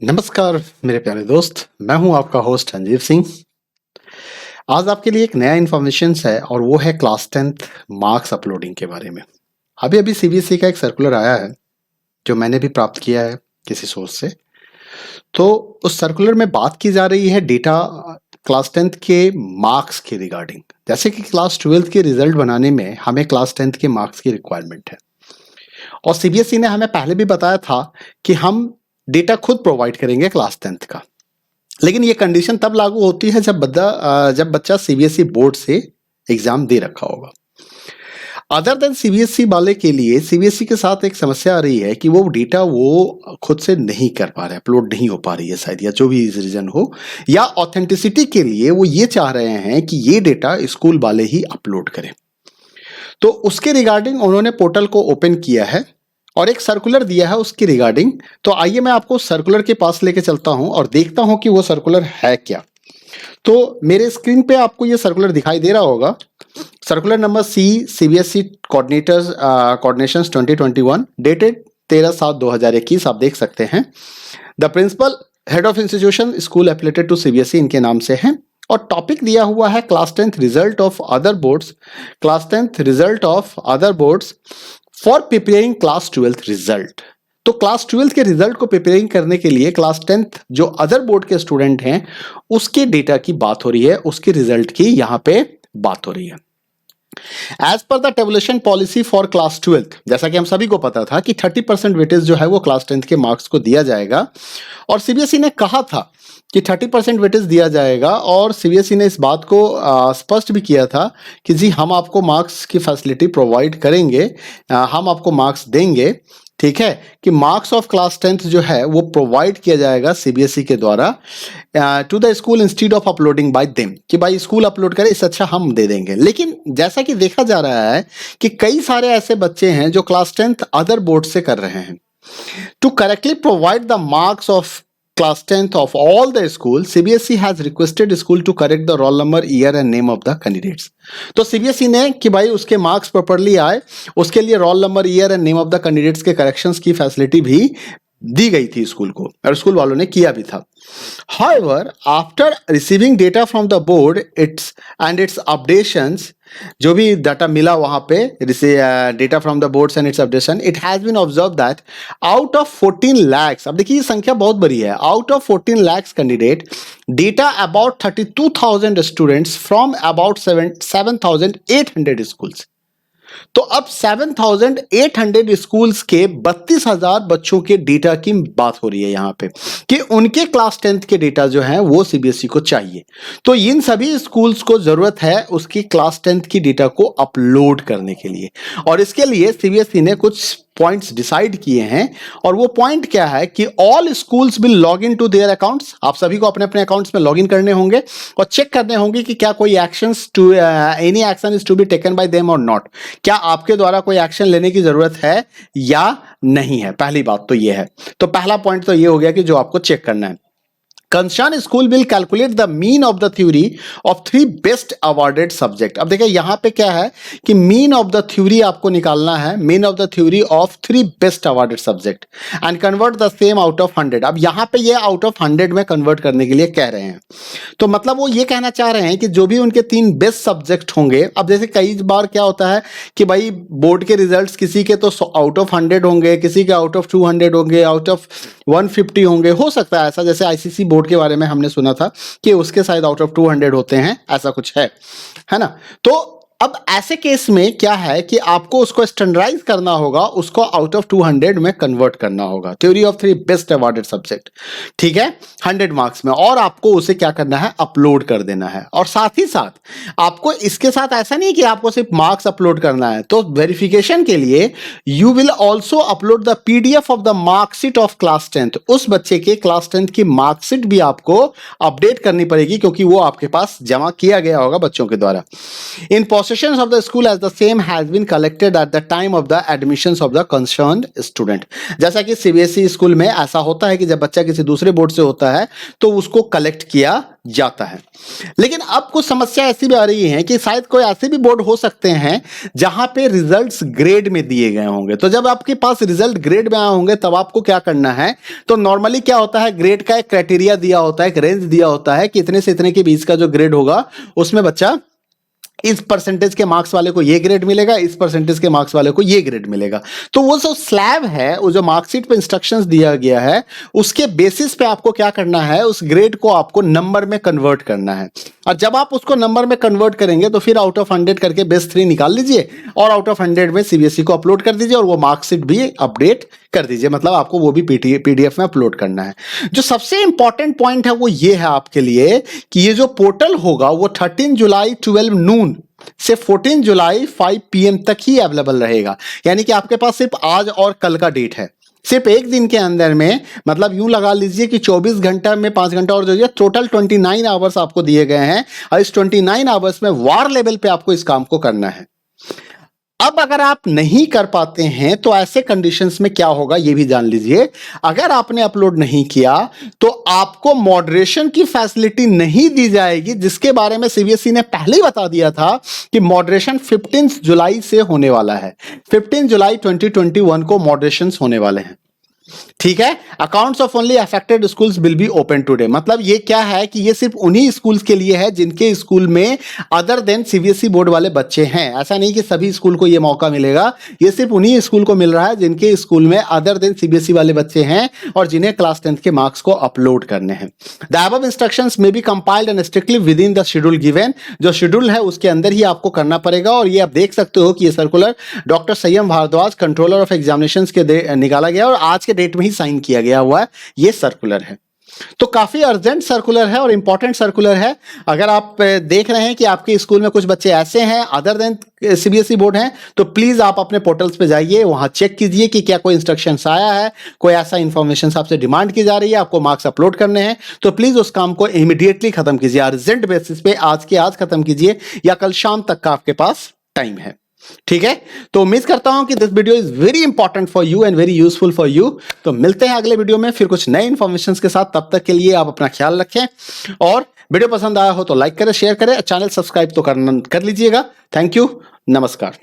नमस्कार मेरे प्यारे दोस्त, मैं हूं आपका होस्ट संजीव सिंह। आज आपके लिए एक नया इन्फॉर्मेशन है और वो है क्लास 10th मार्क्स अपलोडिंग के बारे में। अभी अभी सीबीएसई का एक सर्कुलर आया है जो मैंने भी प्राप्त किया है किसी सोर्स से। तो उस सर्कुलर में बात की जा रही है डेटा क्लास 10th के मार्क्स के रिगार्डिंग। जैसे कि क्लास 12th के रिजल्ट बनाने में हमें क्लास 10th के मार्क्स की रिक्वायरमेंट है और सीबीएसई ने हमें पहले भी बताया था कि हम डेटा खुद प्रोवाइड करेंगे क्लास 10th का। लेकिन ये कंडीशन तब लागू होती है जब बच्चा सीबीएसई बोर्ड से एग्जाम दे रखा होगा। अदर देन सीबीएसई वाले के लिए सीबीएसई के साथ एक समस्या आ रही है कि वो डेटा वो खुद से नहीं कर पा रहे, अपलोड नहीं हो पा रही है शायद, या जो भी रीजन हो, या ऑथेंटिसिटी के लिए वो ये चाह रहे हैं कि ये डेटा स्कूल वाले ही अपलोड करें। तो उसके रिगार्डिंग उन्होंने पोर्टल को ओपन किया है और एक सर्कुलर दिया है उसकी रिगार्डिंग। तो आइए मैं आपको सर्कुलर के पास लेके चलता हूं और देखता हूं कि वो सर्कुलर है क्या। तो मेरे स्क्रीन पे आपको ये सर्कुलर दिखाई दे रहा होगा। Circular number CBSE coordinations 2021 dated 13/7/2021 आप देख सकते हैं। The principal head of institution school affiliated to CBSE इनके नाम से है और टॉपिक दिया हुआ है class 10th result of other boards, class 10th result of other boards for preparing class 12th result. तो क्लास 12th के रिजल्ट को प्रिपेयरिंग करने के लिए क्लास 10th जो अदर बोर्ड के स्टूडेंट हैं उसके डेटा की बात हो रही है, उसके रिजल्ट की यहाँ पे बात हो रही है। As per the tabulation policy for class 12th, जैसा कि हम सभी को पता था कि 30% वेटेज जो है वो क्लास 10th के मार्क्स को दिया जाएगा और सीबीएसई ने कहा था कि 30% वेटेज दिया जाएगा और सीबीएसई ने इस बात को स्पष्ट भी किया था कि जी हम आपको मार्क्स की फैसिलिटी प्रोवाइड करेंगे, हम आपको मार्क्स देंगे। ठीक है कि मार्क्स ऑफ क्लास 10th जो है वो प्रोवाइड किया जाएगा सीबीएसई के द्वारा to the school instead of uploading by them, कि भाई स्कूल अपलोड करे इससे अच्छा हम दे देंगे। लेकिन जैसा कि देखा जा रहा है कि कई सारे ऐसे बच्चे हैं जो क्लास 10th अदर बोर्ड से कर रहे हैं। To correctly provide the marks of class 10th of all the schools, CBSE has requested school to correct the roll number, year and name of the candidates. तो CBSE ने कि भाई उसके marks properly आए उसके लिए roll number, year and name of the candidates के corrections की फैसिलिटी भी दी गई थी स्कूल को और स्कूल वालों ने किया भी था। However, after receiving data from the board, its updations, जो भी डाटा मिला वहां पे data from the boards and its updation, it has been observe that out of 14 lakhs, अब देखिए ये संख्या बहुत बड़ी है, out of 14 lakhs candidate data about 32,000 students from about 7,800 schools. तो अब 7,800 स्कूल्स के 32,000 बच्चों के डेटा की बात हो रही है यहाँ पे कि उनके क्लास 10th के डेटा जो है वो सीबीएसई को चाहिए। तो इन सभी स्कूल्स को जरूरत है उसकी क्लास 10th की डेटा को अपलोड करने के लिए और इसके लिए सीबीएसई ने कुछ पॉइंट्स डिसाइड किए हैं और वो पॉइंट क्या है कि all schools will log in to their accounts. आप सभी को अपने अपने अकाउंट्स में लॉग इन करने होंगे और चेक करने होंगे कि क्या कोई actions to any action is to be taken by them और नॉट, क्या आपके द्वारा कोई एक्शन लेने की जरूरत है या नहीं है। पहली बात तो ये है, तो पहला पॉइंट तो ये हो गया कि जो आपको चेक करना है। Concerned school will calculate the mean of the theory of 3 best awarded subject। अब देखिए यहाँ पे क्या है कि mean of the theory आपको निकालना है, mean of the theory of 3 best awarded subject and convert the same out of 100। अब यहाँ पे ये out of 100 में convert करने के लिए कह रहे हैं। तो मतलब वो ये कहना चाह रहे हैं कि जो भी उनके 3 बेस्ट सब्जेक्ट होंगे, अब जैसे कई बार क्या होता है कि भाई बोर्ड के रिजल्ट्स किसी के तो आउट ऑफ 100 होंगे, किसी के आउट ऑफ 200 होंगे, आउट ऑफ 150 होंगे, हो सकता है ऐसा। जैसे आईसीसी बोर्ड के बारे में हमने सुना था कि उसके शायद आउट ऑफ 200 होते हैं, ऐसा कुछ है ना। तो अब ऐसे केस में क्या है कि आपको उसको स्टैंडर्डाइज करना होगा, उसको आउट ऑफ 200 में कन्वर्ट करना होगा। Theory of 3 best awarded subject, ठीक है, 100 मार्क्स में, और आपको उसे क्या करना है, अपलोड कर देना है। और साथ ही साथ आपको इसके साथ ऐसा नहीं कि आपको सिर्फ मार्क्स अपलोड करना है, तो वेरिफिकेशन के लिए you will also upload the PDF of the marksheet of class 10th। उस बच्चे के क्लास 10th की मार्कशीट भी आपको अपडेट करनी पड़ेगी क्योंकि वो आपके पास जमा किया गया होगा बच्चों के द्वारा। इन registrations of the school as the same has been collected at the time of the admissions of the concerned student। जैसा कि सीबीएसई स्कूल में ऐसा होता है कि जब बच्चा किसी दूसरे बोर्ड से होता है तो उसको कलेक्ट किया जाता है। लेकिन अब कुछ समस्या ऐसी भी आ रही है कि शायद कोई ऐसे भी बोर्ड हो सकते हैं जहां पे रिजल्ट्स ग्रेड में दिए गए होंगे। तो जब आपके पास रिजल्ट ग्रेड में आए होंगे तब आपको क्या करना है, तो नॉर्मली क्या होता है, ग्रेड का एक क्राइटेरिया दिया होता है, एक रेंज दिया होता है कि इतने से इतने के बीच का जो ग्रेड होगा उसमें बच्चा इस परसेंटेज के मार्क्स वाले को ये ग्रेड मिलेगा, इस परसेंटेज के मार्क्स वाले को ये ग्रेड मिलेगा। तो वो जो स्लैब है, वो जो मार्कशीट पे इंस्ट्रक्शंस दिया गया है, उसके बेसिस पे आपको क्या करना है, उस ग्रेड को आपको नंबर में कन्वर्ट करना है। और जब आप उसको नंबर में कन्वर्ट करेंगे तो फिर आउट ऑफ 100 करके बेस 3 निकाल लीजिए और आउट ऑफ 100 में सीबीएसई को अपलोड कर दीजिए और वो मार्कशीट भी अपडेट कर दीजिए। मतलब आपको वो भी पीडीएफ में अपलोड करना है। जो सबसे इंपॉर्टेंट पॉइंट है वो ये है आपके लिए कि ये जो पोर्टल होगा वो 13 जुलाई 12 नून से 14 जुलाई 5 PM तक ही अवेलेबल रहेगा। यानी कि आपके पास सिर्फ आज और कल का डेट है, सिर्फ एक दिन के अंदर में। मतलब यूं लगा लीजिए कि 24 घंटा में 5 घंटा और जो टोटल 29 आवर्स आपको दिए गए हैं और इस 29 आवर्स में वार लेवल पे आपको इस काम को करना है। अब अगर आप नहीं कर पाते हैं तो ऐसे कंडीशंस में क्या होगा ये भी जान लीजिए। अगर आपने अपलोड नहीं किया तो आपको मॉडरेशन की फैसिलिटी नहीं दी जाएगी, जिसके बारे में सीबीएसई ने पहले ही बता दिया था कि मॉडरेशन 15 जुलाई से होने वाला है। 15 जुलाई 2021 को मॉडरेशंस होने वाले हैं। ठीक है, accounts of only affected schools will be open today. मतलब ये क्या है कि ये सिर्फ उन्हीं स्कूल्स के लिए है जिनके स्कूल में अदर देन सीबीएसई बोर्ड वाले बच्चे हैं। ऐसा नहीं कि सभी स्कूल को ये मौका मिलेगा, ये सिर्फ उन्हीं स्कूल को मिल रहा है जिनके स्कूल में अदर देन सीबीएसई वाले बच्चे हैं और जिन्हें क्लास 10th के मार्क्स को अपलोड करने हैं। द अबव इंस्ट्रक्शंस में be compiled and strictly within the schedule given. जो शेड्यूल है उसके अंदर ही आपको करना पड़ेगा। और ये आप देख सकते हो कि ये सर्कुलर डॉक्टर संयम भारद्वाज, कंट्रोलर ऑफ एग्जामिनेशंस के निकाला गया और आज के डेट में ही साइन किया गया हुआ है ये सर्कुलर है। तो काफी अर्जेंट सर्कुलर है और इंपॉर्टेंट सर्कुलर है। अगर आप देख रहे हैं कि आपके स्कूल में कुछ बच्चे ऐसे हैं अदर देन सीबीएसई बोर्ड हैं तो प्लीज आप अपने पोर्टल्स पे जाइए, वहां चेक कीजिए कि क्या कोई इंस्ट्रक्शंस आया है, कोई ऐसा इंफॉर्मेशन आपसे डिमांड की जा रही है, आपको मार्क्स अपलोड करने हैं तो प्लीज उस काम को इमीडिएटली खत्म कीजिए। अर्जेंट बेसिस पे आज के आज खत्म कीजिए या कल शाम तक का आपके पास टाइम है। ठीक है, तो उम्मीद करता हूं कि this video is very important for you and very useful for you. तो मिलते हैं अगले वीडियो में फिर कुछ नए इंफॉर्मेशन के साथ। तब तक के लिए आप अपना ख्याल रखें और वीडियो पसंद आया हो तो लाइक करें, शेयर करें, चैनल सब्सक्राइब तो कर लीजिएगा। थैंक यू, नमस्कार।